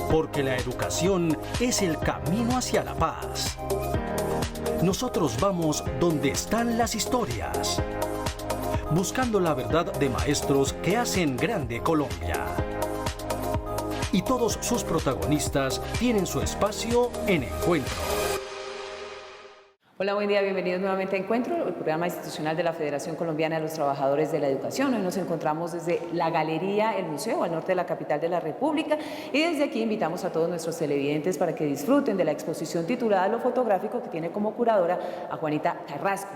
porque la educación es el camino hacia la paz. Nosotros vamos donde están las historias, buscando la verdad de maestros que hacen grande Colombia. Y todos sus protagonistas tienen su espacio en Encuentro. Hola, buen día, bienvenidos nuevamente a Encuentro, el programa institucional de la Federación Colombiana de los Trabajadores de la Educación. Hoy nos encontramos desde la Galería El Museo, al norte de la capital de la República, y desde aquí invitamos a todos nuestros televidentes para que disfruten de la exposición titulada Lo Fotográfico, que tiene como curadora a Juanita Carrasco,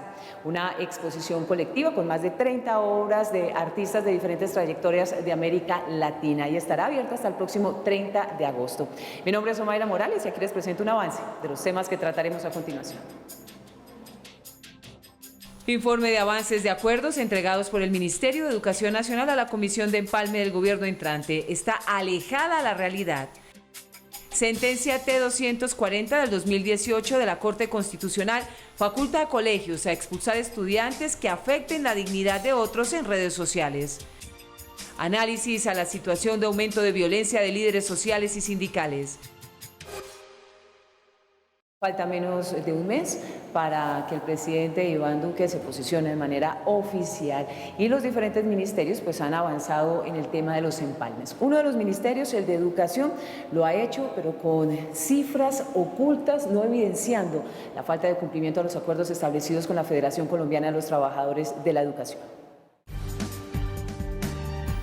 una exposición colectiva con más de 30 obras de artistas de diferentes trayectorias de América Latina, y estará abierta hasta el próximo 30 de agosto. Mi nombre es Omaira Morales y aquí les presento un avance de los temas que trataremos a continuación. Informe de avances de acuerdos entregados por el Ministerio de Educación Nacional a la Comisión de Empalme del gobierno entrante. Está alejada la realidad. Sentencia T-240 del 2018 de la Corte Constitucional faculta a colegios a expulsar estudiantes que afecten la dignidad de otros en redes sociales. Análisis a la situación de aumento de violencia de líderes sociales y sindicales. Falta menos de un mes para que el presidente Iván Duque se posicione de manera oficial y los diferentes ministerios pues han avanzado en el tema de los empalmes. Uno de los ministerios, el de Educación, lo ha hecho pero con cifras ocultas, no evidenciando la falta de cumplimiento de los acuerdos establecidos con la Federación Colombiana de los Trabajadores de la Educación.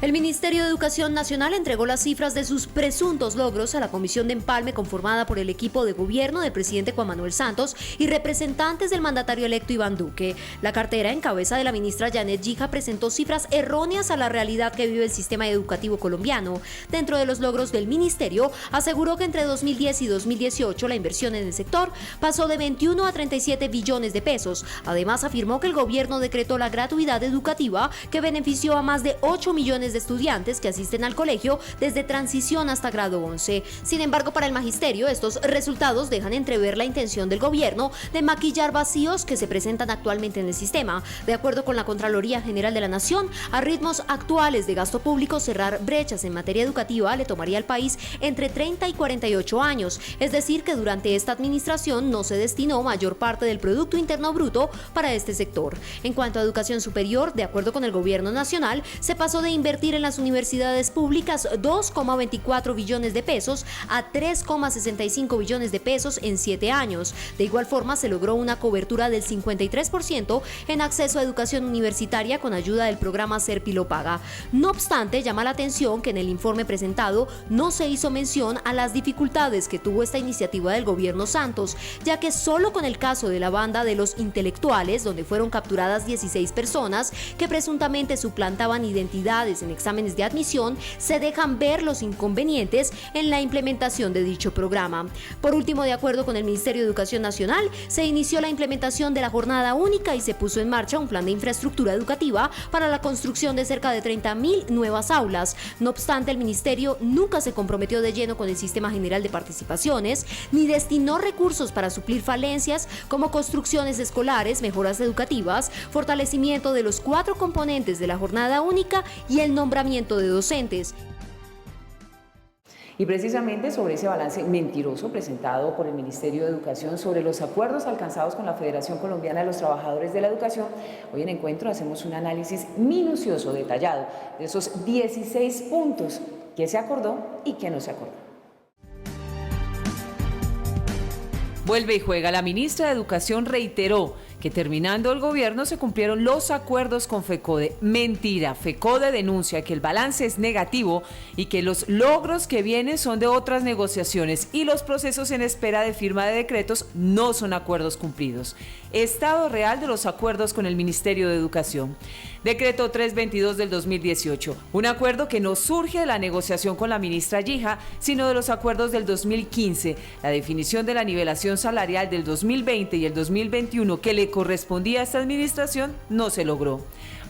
El Ministerio de Educación Nacional entregó las cifras de sus presuntos logros a la Comisión de Empalme conformada por el equipo de gobierno del presidente Juan Manuel Santos y representantes del mandatario electo Iván Duque. La cartera en cabeza de la ministra Janet Gija presentó cifras erróneas a la realidad que vive el sistema educativo colombiano. Dentro de los logros del ministerio, aseguró que entre 2010 y 2018 la inversión en el sector pasó de 21 a 37 billones de pesos. Además, afirmó que el gobierno decretó la gratuidad educativa que benefició a más de 8 millones de estudiantes que asisten al colegio desde transición hasta grado 11. Sin embargo, para el magisterio, estos resultados dejan entrever la intención del gobierno de maquillar vacíos que se presentan actualmente en el sistema. De acuerdo con la Contraloría General de la Nación, a ritmos actuales de gasto público, cerrar brechas en materia educativa le tomaría al país entre 30 y 48 años, es decir, que durante esta administración no se destinó mayor parte del Producto Interno Bruto para este sector. En cuanto a educación superior, de acuerdo con el gobierno nacional, se pasó de invertir en las universidades públicas 2,24 billones de pesos a 3,65 billones de pesos en 7 años. De igual forma, se logró una cobertura del 53% en acceso a educación universitaria con ayuda del programa Serpi lo Paga. No obstante, llama la atención que en el informe presentado no se hizo mención a las dificultades que tuvo esta iniciativa del gobierno Santos, ya que solo con el caso de la banda de los intelectuales, donde fueron capturadas 16 personas que presuntamente suplantaban identidades en exámenes de admisión, se dejan ver los inconvenientes en la implementación de dicho programa. Por último, de acuerdo con el Ministerio de Educación Nacional, se inició la implementación de la jornada única y se puso en marcha un plan de infraestructura educativa para la construcción de cerca de 30.000 nuevas aulas. No obstante, el Ministerio nunca se comprometió de lleno con el Sistema General de Participaciones, ni destinó recursos para suplir falencias como construcciones escolares, mejoras educativas, fortalecimiento de los 4 componentes de la jornada única y el nombramiento de docentes. Y precisamente sobre ese balance mentiroso presentado por el Ministerio de Educación sobre los acuerdos alcanzados con la Federación Colombiana de los Trabajadores de la Educación, hoy en Encuentro hacemos un análisis minucioso, detallado, de esos 16 puntos que se acordó y que no se acordó. Vuelve y juega. La ministra de Educación reiteró que terminando el gobierno se cumplieron los acuerdos con FECODE. Mentira, FECODE denuncia que el balance es negativo y que los logros que vienen son de otras negociaciones y los procesos en espera de firma de decretos no son acuerdos cumplidos. Estado real de los acuerdos con el Ministerio de Educación. Decreto 322 del 2018, un acuerdo que no surge de la negociación con la ministra Gija, sino de los acuerdos del 2015, la definición de la nivelación salarial del 2020 y el 2021 que le correspondía a esta administración no se logró.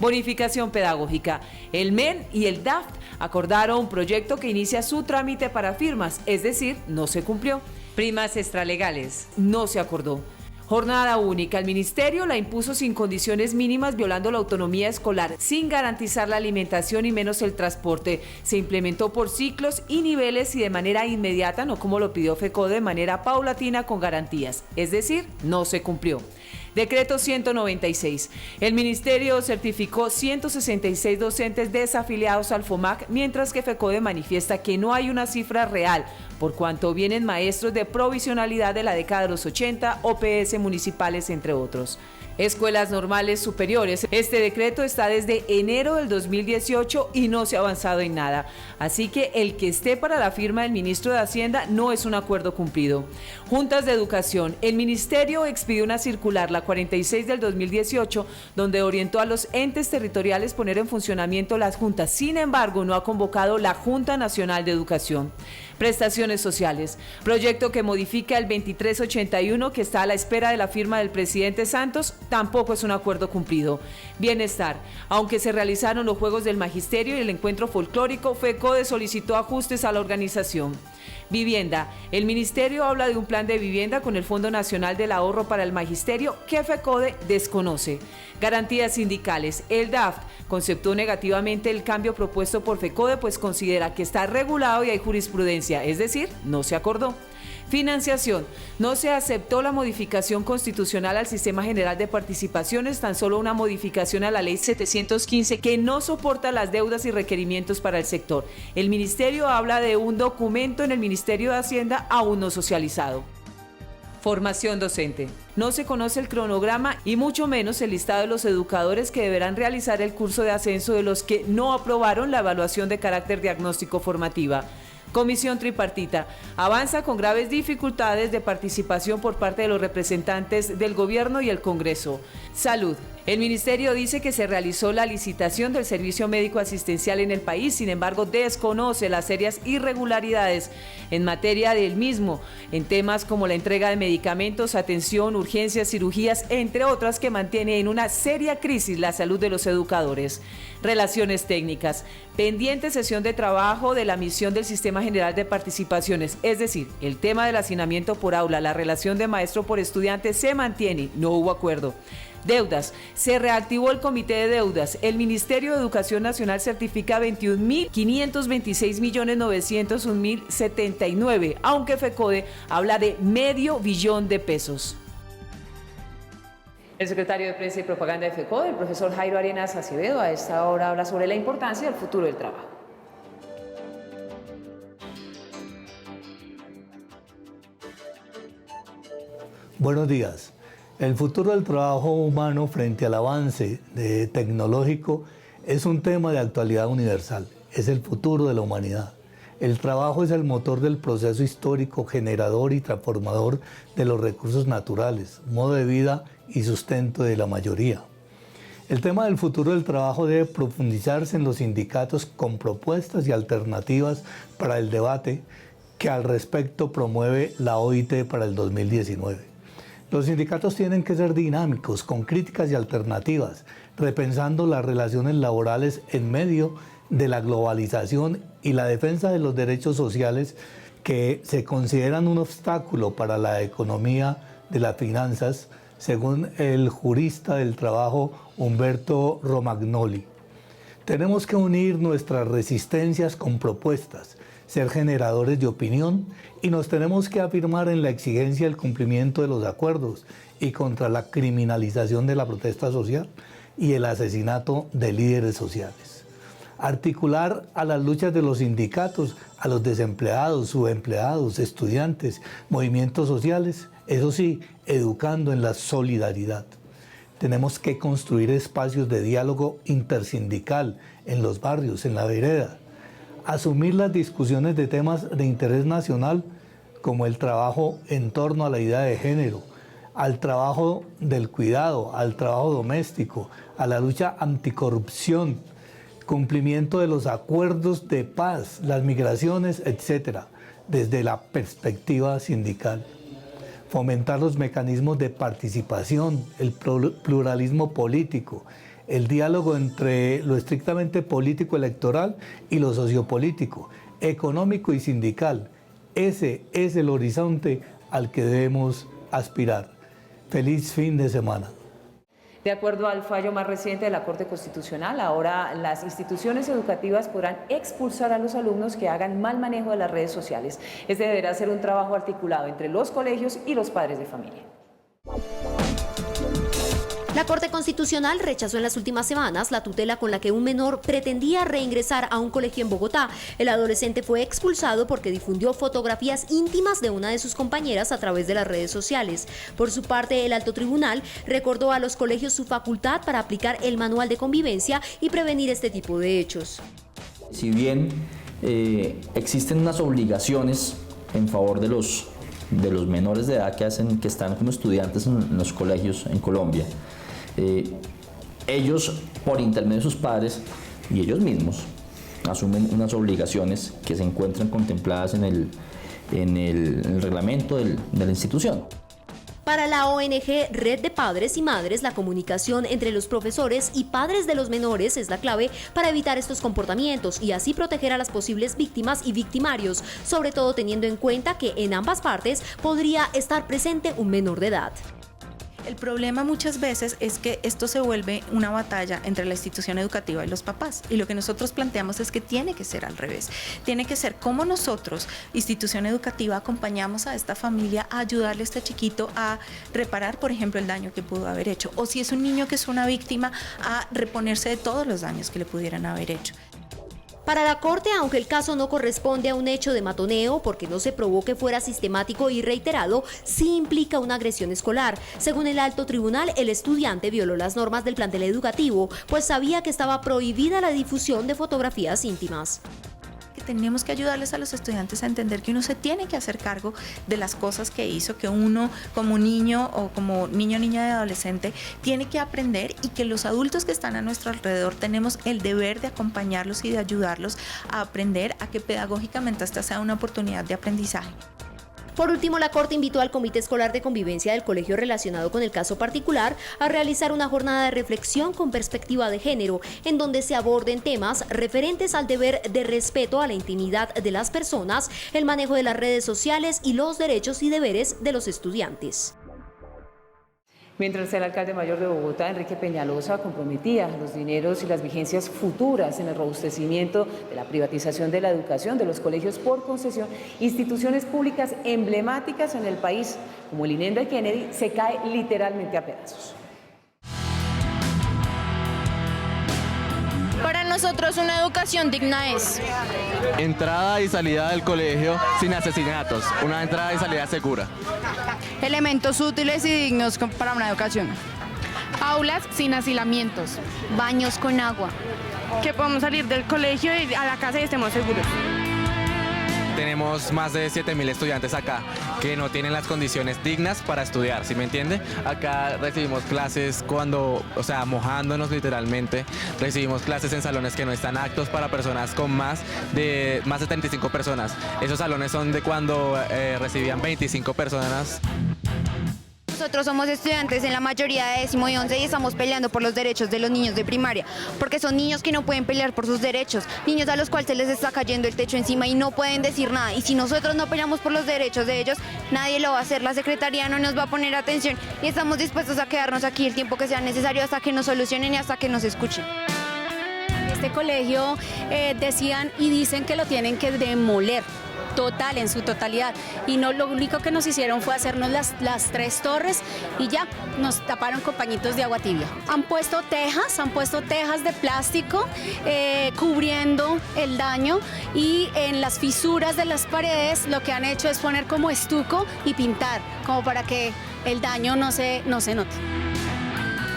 Bonificación pedagógica. El MEN y el DAFT acordaron un proyecto que inicia su trámite para firmas, es decir, no se cumplió. Primas extralegales. No se acordó. Jornada única. El ministerio la impuso sin condiciones mínimas, violando la autonomía escolar, sin garantizar la alimentación y menos el transporte. Se implementó por ciclos y niveles y de manera inmediata, no como lo pidió FECODE, de manera paulatina con garantías. Es decir, no se cumplió. Decreto 196. El ministerio certificó 166 docentes desafiliados al FOMAC, mientras que FECODE manifiesta que no hay una cifra real, por cuanto vienen maestros de provisionalidad de la década de los 80, OPS municipales, entre otros. Escuelas normales superiores. Este decreto está desde enero del 2018 y no se ha avanzado en nada. Así que el que esté para la firma del ministro de Hacienda no es un acuerdo cumplido. Juntas de Educación. El ministerio expidió una circular, la 46 del 2018, donde orientó a los entes territoriales poner en funcionamiento las juntas. Sin embargo, no ha convocado la Junta Nacional de Educación. Prestaciones sociales. Proyecto que modifica el 2381, que está a la espera de la firma del presidente Santos, tampoco es un acuerdo cumplido. Bienestar. Aunque se realizaron los Juegos del Magisterio y el encuentro folclórico, FECODE solicitó ajustes a la organización. Vivienda. El ministerio habla de un plan de vivienda con el Fondo Nacional del Ahorro para el Magisterio que FECODE desconoce. Garantías sindicales. El DAF conceptuó negativamente el cambio propuesto por FECODE, pues considera que está regulado y hay jurisprudencia, es decir, no se acordó. Financiación. No se aceptó la modificación constitucional al Sistema General de Participaciones, tan solo una modificación a la Ley 715 que no soporta las deudas y requerimientos para el sector. El ministerio habla de un documento en el Ministerio de Hacienda aún no socializado. Formación docente. No se conoce el cronograma y mucho menos el listado de los educadores que deberán realizar el curso de ascenso de los que no aprobaron la evaluación de carácter diagnóstico formativa. Comisión tripartita. Avanza con graves dificultades de participación por parte de los representantes del gobierno y el Congreso. Salud. El ministerio dice que se realizó la licitación del servicio médico asistencial en el país, sin embargo desconoce las serias irregularidades en materia del mismo, en temas como la entrega de medicamentos, atención, urgencias, cirugías, entre otras, que mantiene en una seria crisis la salud de los educadores. Relaciones técnicas. Pendiente sesión de trabajo de la misión del Sistema General de Participaciones, es decir, el tema del hacinamiento por aula, la relación de maestro por estudiante se mantiene, no hubo acuerdo. Deudas. Se reactivó el Comité de Deudas. El Ministerio de Educación Nacional certifica 21.526.901.079, aunque FECODE habla de $500 millón de pesos. El secretario de Prensa y Propaganda de FECODE, el profesor Jairo Arenas Acevedo, a esta hora habla sobre la importancia del futuro del trabajo. Buenos días. El futuro del trabajo humano frente al avance tecnológico es un tema de actualidad universal. Es el futuro de la humanidad. El trabajo es el motor del proceso histórico generador y transformador de los recursos naturales, modo de vida y sustento de la mayoría. El tema del futuro del trabajo debe profundizarse en los sindicatos con propuestas y alternativas para el debate que al respecto promueve la OIT para el 2019. Los sindicatos tienen que ser dinámicos, con críticas y alternativas, repensando las relaciones laborales en medio de la globalización y la defensa de los derechos sociales que se consideran un obstáculo para la economía de las finanzas, según el jurista del trabajo Humberto Romagnoli. Tenemos que unir nuestras resistencias con propuestas, ser generadores de opinión, y nos tenemos que afirmar en la exigencia del cumplimiento de los acuerdos y contra la criminalización de la protesta social y el asesinato de líderes sociales. Articular a las luchas de los sindicatos, a los desempleados, subempleados, estudiantes, movimientos sociales, eso sí, educando en la solidaridad. Tenemos que construir espacios de diálogo intersindical en los barrios, en la vereda. Asumir las discusiones de temas de interés nacional como el trabajo en torno a la idea de género, al trabajo del cuidado, al trabajo doméstico, a la lucha anticorrupción, cumplimiento de los acuerdos de paz, las migraciones, etc., desde la perspectiva sindical. Fomentar los mecanismos de participación, el pluralismo político, el diálogo entre lo estrictamente político electoral y lo sociopolítico, económico y sindical. Ese es el horizonte al que debemos aspirar. Feliz fin de semana. De acuerdo al fallo más reciente de la Corte Constitucional, ahora las instituciones educativas podrán expulsar a los alumnos que hagan mal manejo de las redes sociales. Este deberá ser un trabajo articulado entre los colegios y los padres de familia. La Corte Constitucional rechazó en las últimas semanas la tutela con la que un menor pretendía reingresar a un colegio en Bogotá. El adolescente fue expulsado porque difundió fotografías íntimas de una de sus compañeras a través de las redes sociales. Por su parte, el alto tribunal recordó a los colegios su facultad para aplicar el manual de convivencia y prevenir este tipo de hechos. Si bien existen unas obligaciones en favor de los menores de edad que están como estudiantes en los colegios en Colombia, ellos, por intermedio de sus padres y ellos mismos, asumen unas obligaciones que se encuentran contempladas en el reglamento de la institución. Para la ONG Red de Padres y Madres, la comunicación entre los profesores y padres de los menores es la clave para evitar estos comportamientos y así proteger a las posibles víctimas y victimarios, sobre todo teniendo en cuenta que en ambas partes podría estar presente un menor de edad. El problema muchas veces es que esto se vuelve una batalla entre la institución educativa y los papás. Y lo que nosotros planteamos es que tiene que ser al revés. Tiene que ser como nosotros, institución educativa, acompañamos a esta familia a ayudarle a este chiquito a reparar, por ejemplo, el daño que pudo haber hecho. O si es un niño que es una víctima, a reponerse de todos los daños que le pudieran haber hecho. Para la Corte, aunque el caso no corresponde a un hecho de matoneo porque no se probó que fuera sistemático y reiterado, sí implica una agresión escolar. Según el alto tribunal, el estudiante violó las normas del plantel educativo, pues sabía que estaba prohibida la difusión de fotografías íntimas. Tenemos que ayudarles a los estudiantes a entender que uno se tiene que hacer cargo de las cosas que hizo, que uno como niño o como niño, niña y adolescente tiene que aprender y que los adultos que están a nuestro alrededor tenemos el deber de acompañarlos y de ayudarlos a aprender a que pedagógicamente esta sea una oportunidad de aprendizaje. Por último, la Corte invitó al Comité Escolar de Convivencia del colegio relacionado con el caso particular a realizar una jornada de reflexión con perspectiva de género, en donde se aborden temas referentes al deber de respeto a la intimidad de las personas, el manejo de las redes sociales y los derechos y deberes de los estudiantes. Mientras el alcalde mayor de Bogotá, Enrique Peñalosa, comprometía los dineros y las vigencias futuras en el robustecimiento de la privatización de la educación de los colegios por concesión, instituciones públicas emblemáticas en el país, como el INEM de Kennedy, se cae literalmente a pedazos. Para nosotros una educación digna es entrada y salida del colegio sin asesinatos, una entrada y salida segura. elementos útiles y dignos para una educación. Aulas sin hacinamientos. Baños con agua. Que podamos salir del colegio y a la casa y estemos seguros. Tenemos más de 7.000 estudiantes acá que no tienen las condiciones dignas para estudiar, ¿sí me entiende? Acá recibimos clases mojándonos literalmente, recibimos clases en salones que no están aptos para personas con más de 35 personas. Esos salones son de cuando recibían 25 personas. Nosotros somos estudiantes en la mayoría de 10º y 11 y estamos peleando por los derechos de los niños de primaria, porque son niños que no pueden pelear por sus derechos, niños a los cuales se les está cayendo el techo encima y no pueden decir nada. Y si nosotros no peleamos por los derechos de ellos, nadie lo va a hacer, la Secretaría no nos va a poner atención y estamos dispuestos a quedarnos aquí el tiempo que sea necesario hasta que nos solucionen y hasta que nos escuchen. Este colegio decían y dicen que lo tienen que demoler. Total, en su totalidad, y no, lo único que nos hicieron fue hacernos las 3 torres y ya nos taparon con pañitos de agua tibia. Han puesto tejas de plástico cubriendo el daño, y en las fisuras de las paredes lo que han hecho es poner como estuco y pintar, como para que el daño no se note.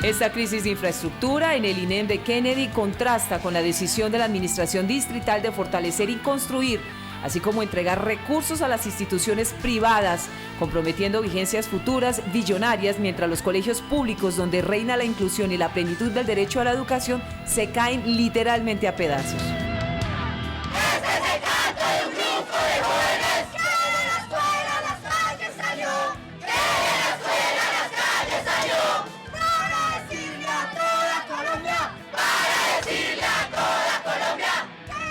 Esta crisis de infraestructura en el INEM de Kennedy contrasta con la decisión de la administración distrital de fortalecer y construir, así como entregar recursos a las instituciones privadas, comprometiendo vigencias futuras billonarias, mientras los colegios públicos, donde reina la inclusión y la plenitud del derecho a la educación, se caen literalmente a pedazos. Este es el canto de un grupo de jóvenes que de la escuela a las calles salió, que de la escuela a las calles salió, para decirle a toda Colombia, que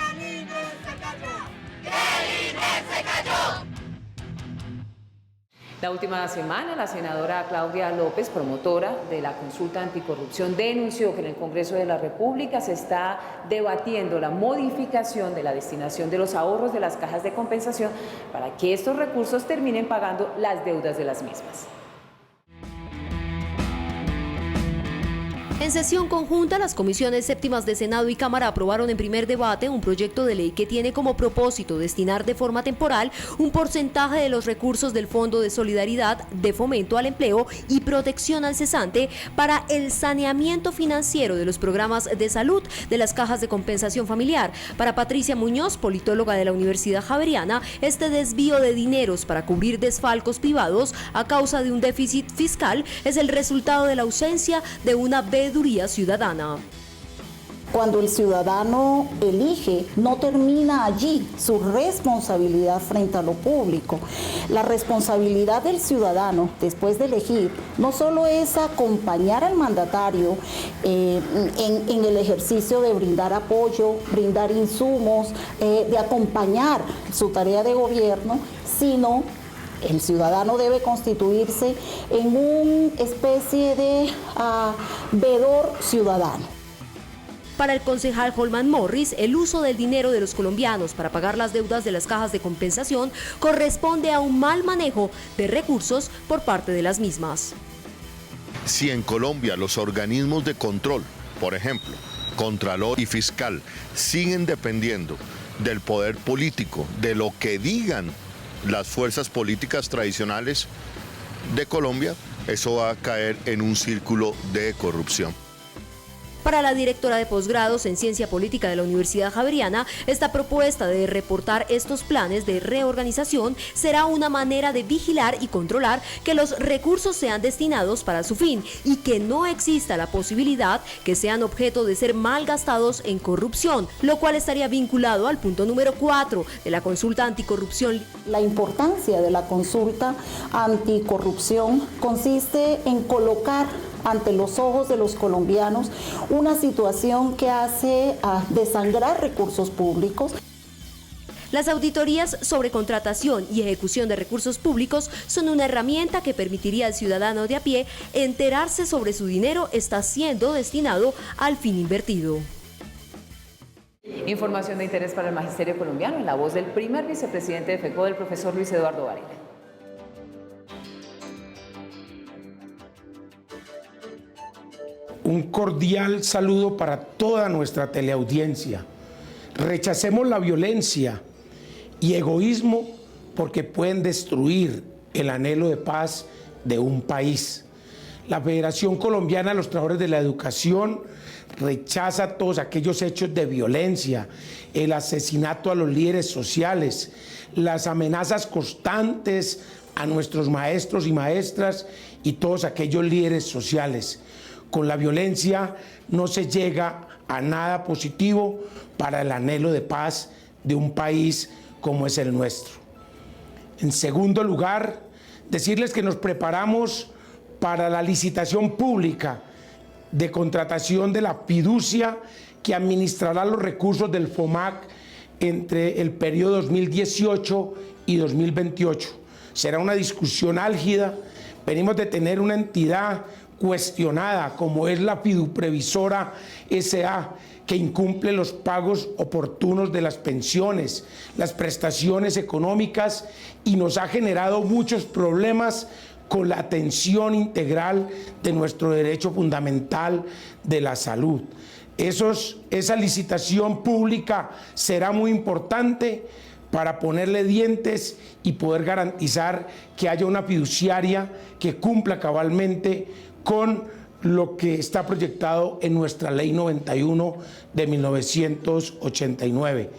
el INEM se cayó. La última semana, la senadora Claudia López, promotora de la consulta anticorrupción, denunció que en el Congreso de la República se está debatiendo la modificación de la destinación de los ahorros de las cajas de compensación para que estos recursos terminen pagando las deudas de las mismas. En sesión conjunta, las comisiones séptimas de Senado y Cámara aprobaron en primer debate un proyecto de ley que tiene como propósito destinar de forma temporal un porcentaje de los recursos del Fondo de Solidaridad, de Fomento al Empleo y Protección al Cesante para el saneamiento financiero de los programas de salud de las cajas de compensación familiar. Para Patricia Muñoz, politóloga de la Universidad Javeriana, este desvío de dineros para cubrir desfalcos privados a causa de un déficit fiscal es el resultado de la ausencia de una veeduría ciudadana. Cuando el ciudadano elige, no termina allí su responsabilidad frente a lo público. La responsabilidad del ciudadano, después de elegir, no solo es acompañar al mandatario en el ejercicio de brindar apoyo, brindar insumos, de acompañar su tarea de gobierno, sino el ciudadano debe constituirse en una especie de veedor ciudadano. Para el concejal Holman Morris, el uso del dinero de los colombianos para pagar las deudas de las cajas de compensación corresponde a un mal manejo de recursos por parte de las mismas. Si en Colombia los organismos de control, por ejemplo, Contralor y Fiscal, siguen dependiendo del poder político, de lo que digan las fuerzas políticas tradicionales de Colombia, eso va a caer en un círculo de corrupción. Para la directora de posgrados en Ciencia Política de la Universidad Javeriana, esta propuesta de reportar estos planes de reorganización será una manera de vigilar y controlar que los recursos sean destinados para su fin y que no exista la posibilidad que sean objeto de ser malgastados en corrupción, lo cual estaría vinculado al punto número 4 de la consulta anticorrupción. La importancia de la consulta anticorrupción consiste en colocar ante los ojos de los colombianos una situación que hace desangrar recursos públicos. Las auditorías sobre contratación y ejecución de recursos públicos son una herramienta que permitiría al ciudadano de a pie enterarse sobre su dinero está siendo destinado al fin invertido. Información de interés para el magisterio colombiano en la voz del primer vicepresidente de FECODE, el profesor Luis Eduardo Varela. Un cordial saludo para toda nuestra teleaudiencia. Rechacemos la violencia y egoísmo porque pueden destruir el anhelo de paz de un país. La Federación Colombiana de los Trabajadores de la Educación rechaza todos aquellos hechos de violencia, el asesinato a los líderes sociales, las amenazas constantes a nuestros maestros y maestras y todos aquellos líderes sociales. Con la violencia no se llega a nada positivo para el anhelo de paz de un país como es el nuestro. En segundo lugar, decirles que nos preparamos para la licitación pública de contratación de la fiducia que administrará los recursos del FOMAC entre el periodo 2018 y 2028. Será una discusión álgida. Venimos de tener una entidad cuestionada como es la Fiduprevisora S.A., que incumple los pagos oportunos de las pensiones, las prestaciones económicas y nos ha generado muchos problemas con la atención integral de nuestro derecho fundamental de la salud. Esa licitación pública será muy importante para ponerle dientes y poder garantizar que haya una fiduciaria que cumpla cabalmente con lo que está proyectado en nuestra Ley 91 de 1989.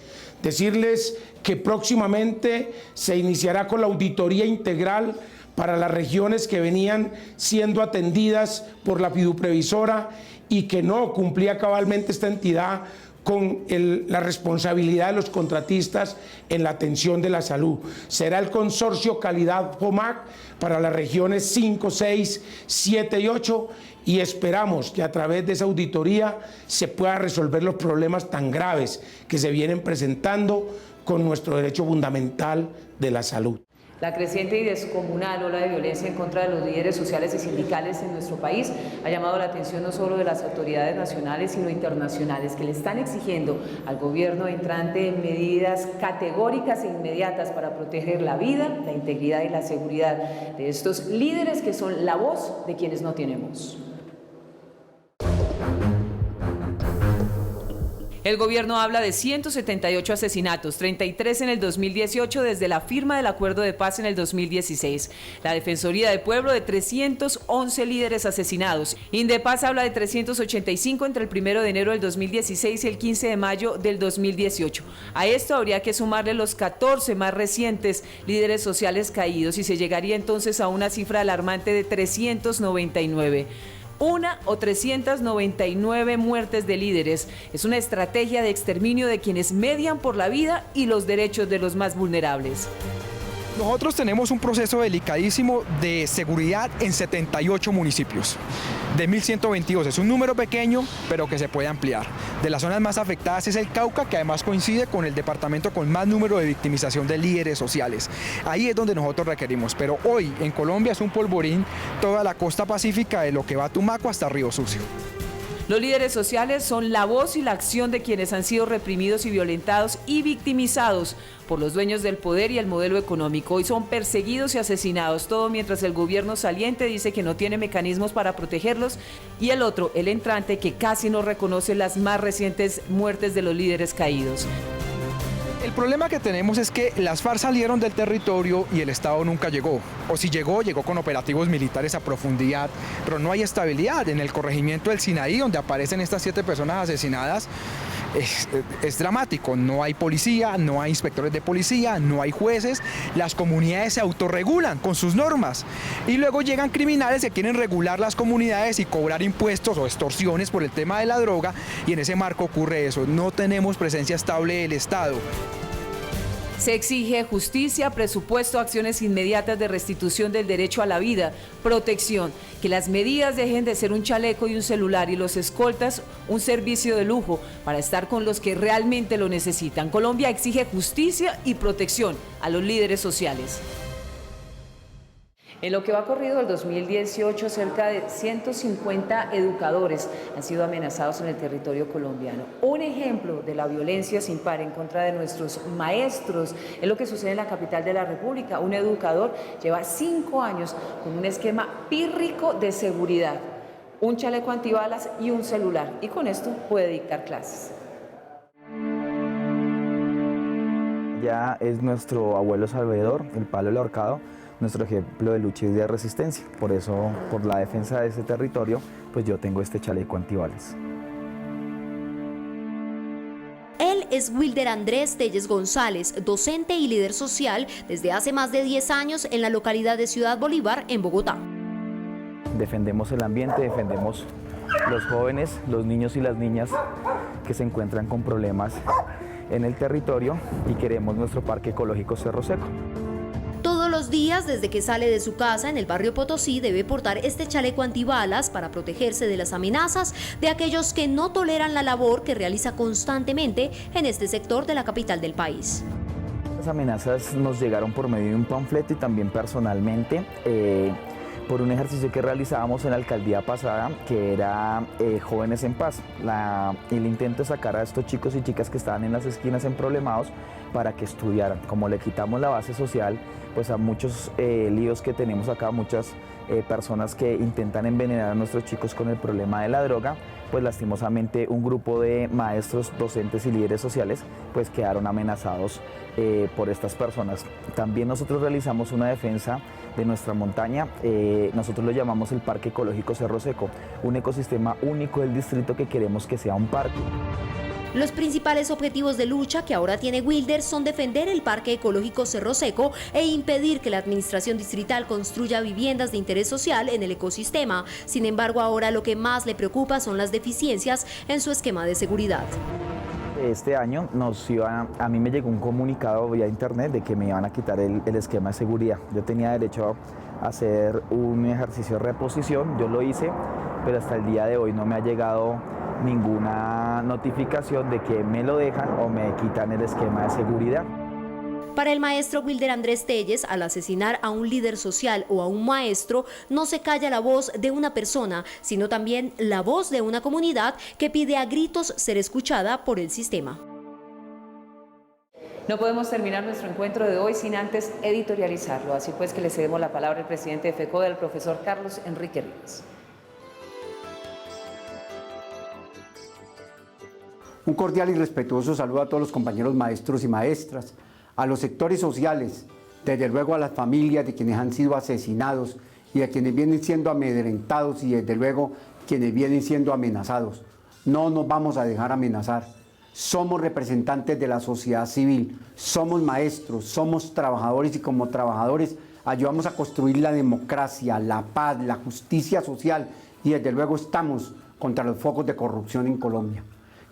Decirles que próximamente se iniciará con la auditoría integral para las regiones que venían siendo atendidas por la Fiduprevisora y que no cumplía cabalmente esta entidad con la responsabilidad de los contratistas en la atención de la salud. Será el consorcio Calidad FOMAC para las regiones 5, 6, 7 y 8 y esperamos que a través de esa auditoría se puedan resolver los problemas tan graves que se vienen presentando con nuestro derecho fundamental de la salud. La creciente y descomunal ola de violencia en contra de los líderes sociales y sindicales en nuestro país ha llamado la atención no solo de las autoridades nacionales, sino internacionales, que le están exigiendo al gobierno entrante medidas categóricas e inmediatas para proteger la vida, la integridad y la seguridad de estos líderes que son la voz de quienes no tienen voz. El gobierno habla de 178 asesinatos, 33 en el 2018 desde la firma del acuerdo de paz en el 2016. La Defensoría del Pueblo de 311 líderes asesinados. Indepaz habla de 385 entre el 1 de enero del 2016 y el 15 de mayo del 2018. A esto habría que sumarle los 14 más recientes líderes sociales caídos y se llegaría entonces a una cifra alarmante de 399. 399 muertes de líderes. Es una estrategia de exterminio de quienes median por la vida y los derechos de los más vulnerables. Nosotros tenemos un proceso delicadísimo de seguridad en 78 municipios, de 1.122. Es un número pequeño, pero que se puede ampliar. De las zonas más afectadas es el Cauca, que además coincide con el departamento con más número de victimización de líderes sociales. Ahí es donde nosotros requerimos, pero hoy en Colombia es un polvorín toda la costa pacífica, de lo que va a Tumaco hasta Río Sucio. Los líderes sociales son la voz y la acción de quienes han sido reprimidos y violentados y victimizados por los dueños del poder y el modelo económico. Hoy son perseguidos y asesinados, todo mientras el gobierno saliente dice que no tiene mecanismos para protegerlos y el otro, el entrante, que casi no reconoce las más recientes muertes de los líderes caídos. El problema que tenemos es que las FARC salieron del territorio y el Estado nunca llegó. O si llegó, llegó con operativos militares a profundidad, pero no hay estabilidad. En el corregimiento del Sinaí, donde aparecen estas 7 personas asesinadas, es dramático. No hay policía, no hay inspectores de policía, no hay jueces. Las comunidades se autorregulan con sus normas. Y luego llegan criminales que quieren regular las comunidades y cobrar impuestos o extorsiones por el tema de la droga. Y en ese marco ocurre eso. No tenemos presencia estable del Estado. Se exige justicia, presupuesto, acciones inmediatas de restitución del derecho a la vida, protección, que las medidas dejen de ser un chaleco y un celular y los escoltas un servicio de lujo para estar con los que realmente lo necesitan. Colombia exige justicia y protección a los líderes sociales. En lo que va corrido del 2018, cerca de 150 educadores han sido amenazados en el territorio colombiano. Un ejemplo de la violencia sin par en contra de nuestros maestros es lo que sucede en la capital de la República. Un educador lleva 5 años con un esquema pírrico de seguridad, un chaleco antibalas y un celular, y con esto puede dictar clases. Ya es nuestro abuelo Salvador, el palo del ahorcado, nuestro ejemplo de lucha y de resistencia. Por eso, por la defensa de ese territorio, pues yo tengo este chaleco antibalas. Él es Wilder Andrés Telles González, docente y líder social desde hace más de 10 años en la localidad de Ciudad Bolívar, en Bogotá. Defendemos el ambiente, defendemos los jóvenes, los niños y las niñas que se encuentran con problemas en el territorio y queremos nuestro parque ecológico Cerro Seco. Todos los días, desde que sale de su casa en el barrio Potosí, debe portar este chaleco antibalas para protegerse de las amenazas de aquellos que no toleran la labor que realiza constantemente en este sector de la capital del país. Las amenazas nos llegaron por medio de un panfleto y también personalmente por un ejercicio que realizábamos en la alcaldía pasada, que era Jóvenes en Paz. El intento de sacar a estos chicos y chicas que estaban en las esquinas emproblemados para que estudiaran. Como le quitamos la base social, pues a muchos líos que tenemos acá, muchas personas que intentan envenenar a nuestros chicos con el problema de la droga, pues lastimosamente un grupo de maestros, docentes y líderes sociales pues quedaron amenazados por estas personas. También nosotros realizamos una defensa de nuestra montaña, nosotros lo llamamos el Parque Ecológico Cerro Seco, un ecosistema único del distrito que queremos que sea un parque. Los principales objetivos de lucha que ahora tiene Wilder son defender el Parque Ecológico Cerro Seco e impedir que la administración distrital construya viviendas de interés social en el ecosistema. Sin embargo, ahora lo que más le preocupa son las deficiencias en su esquema de seguridad. Este año a mí me llegó un comunicado vía internet de que me iban a quitar el esquema de seguridad. Yo tenía derecho a hacer un ejercicio de reposición, yo lo hice, pero hasta el día de hoy no me ha llegado ninguna notificación de que me lo dejan o me quitan el esquema de seguridad. Para el maestro Wilder Andrés Telles, al asesinar a un líder social o a un maestro, no se calla la voz de una persona, sino también la voz de una comunidad que pide a gritos ser escuchada por el sistema. No podemos terminar nuestro encuentro de hoy sin antes editorializarlo, así pues que le cedemos la palabra al presidente de FECODE, al profesor Carlos Enrique Rivas. Un cordial y respetuoso saludo a todos los compañeros maestros y maestras, a los sectores sociales, desde luego a las familias de quienes han sido asesinados y a quienes vienen siendo amedrentados y desde luego quienes vienen siendo amenazados. No nos vamos a dejar amenazar. Somos representantes de la sociedad civil, somos maestros, somos trabajadores y como trabajadores ayudamos a construir la democracia, la paz, la justicia social y desde luego estamos contra los focos de corrupción en Colombia.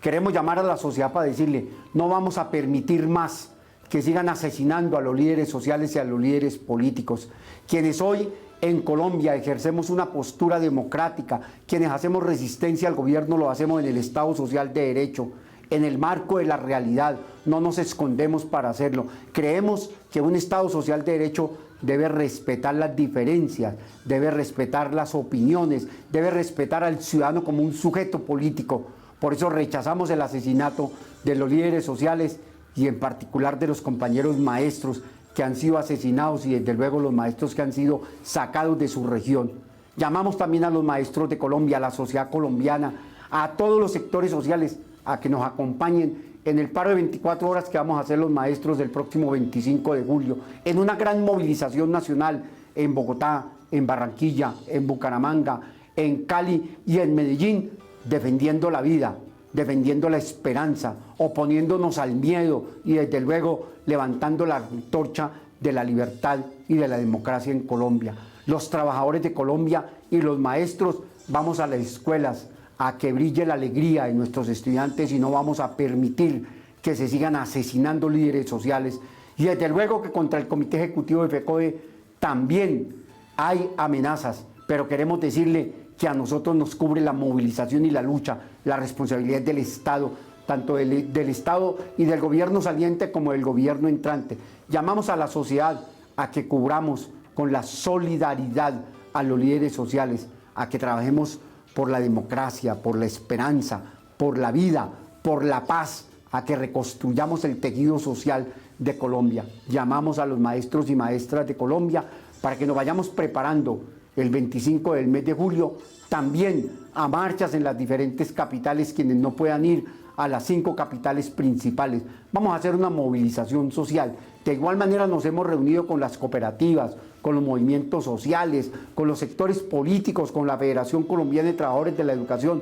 Queremos llamar a la sociedad para decirle, no vamos a permitir más que sigan asesinando a los líderes sociales y a los líderes políticos, quienes hoy en Colombia ejercemos una postura democrática, quienes hacemos resistencia al gobierno lo hacemos en el Estado Social de Derecho, en el marco de la realidad, no nos escondemos para hacerlo. Creemos que un Estado Social de Derecho debe respetar las diferencias, debe respetar las opiniones, debe respetar al ciudadano como un sujeto político. Por eso rechazamos el asesinato de los líderes sociales y en particular de los compañeros maestros que han sido asesinados y desde luego los maestros que han sido sacados de su región. Llamamos también a los maestros de Colombia, a la sociedad colombiana, a todos los sectores sociales a que nos acompañen en el paro de 24 horas que vamos a hacer los maestros del próximo 25 de julio, en una gran movilización nacional en Bogotá, en Barranquilla, en Bucaramanga, en Cali y en Medellín, defendiendo la vida, defendiendo la esperanza, oponiéndonos al miedo y desde luego levantando la antorcha de la libertad y de la democracia en Colombia. Los trabajadores de Colombia y los maestros vamos a las escuelas a que brille la alegría de nuestros estudiantes y no vamos a permitir que se sigan asesinando líderes sociales. Y desde luego que contra el Comité Ejecutivo de FECODE también hay amenazas, pero queremos decirle que a nosotros nos cubre la movilización y la lucha, la responsabilidad del Estado, tanto del Estado y del gobierno saliente como del gobierno entrante. Llamamos a la sociedad a que cubramos con la solidaridad a los líderes sociales, a que trabajemos por la democracia, por la esperanza, por la vida, por la paz, a que reconstruyamos el tejido social de Colombia. Llamamos a los maestros y maestras de Colombia para que nos vayamos preparando el 25 del mes de julio, también a marchas en las diferentes capitales, quienes no puedan ir a las 5 capitales principales. Vamos a hacer una movilización social. De igual manera nos hemos reunido con las cooperativas, con los movimientos sociales, con los sectores políticos, con la Federación Colombiana de Trabajadores de la Educación,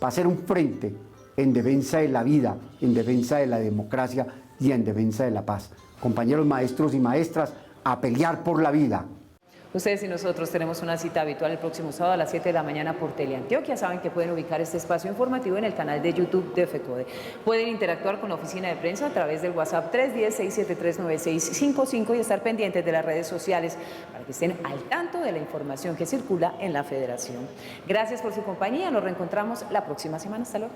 para hacer un frente en defensa de la vida, en defensa de la democracia y en defensa de la paz. Compañeros maestros y maestras, a pelear por la vida. Ustedes y nosotros tenemos una cita habitual el próximo sábado a las 7 de la mañana por Teleantioquia. Saben que pueden ubicar este espacio informativo en el canal de YouTube de FECODE. Pueden interactuar con la oficina de prensa a través del WhatsApp 310-673-9655 y estar pendientes de las redes sociales para que estén al tanto de la información que circula en la Federación. Gracias por su compañía. Nos reencontramos la próxima semana. Hasta luego.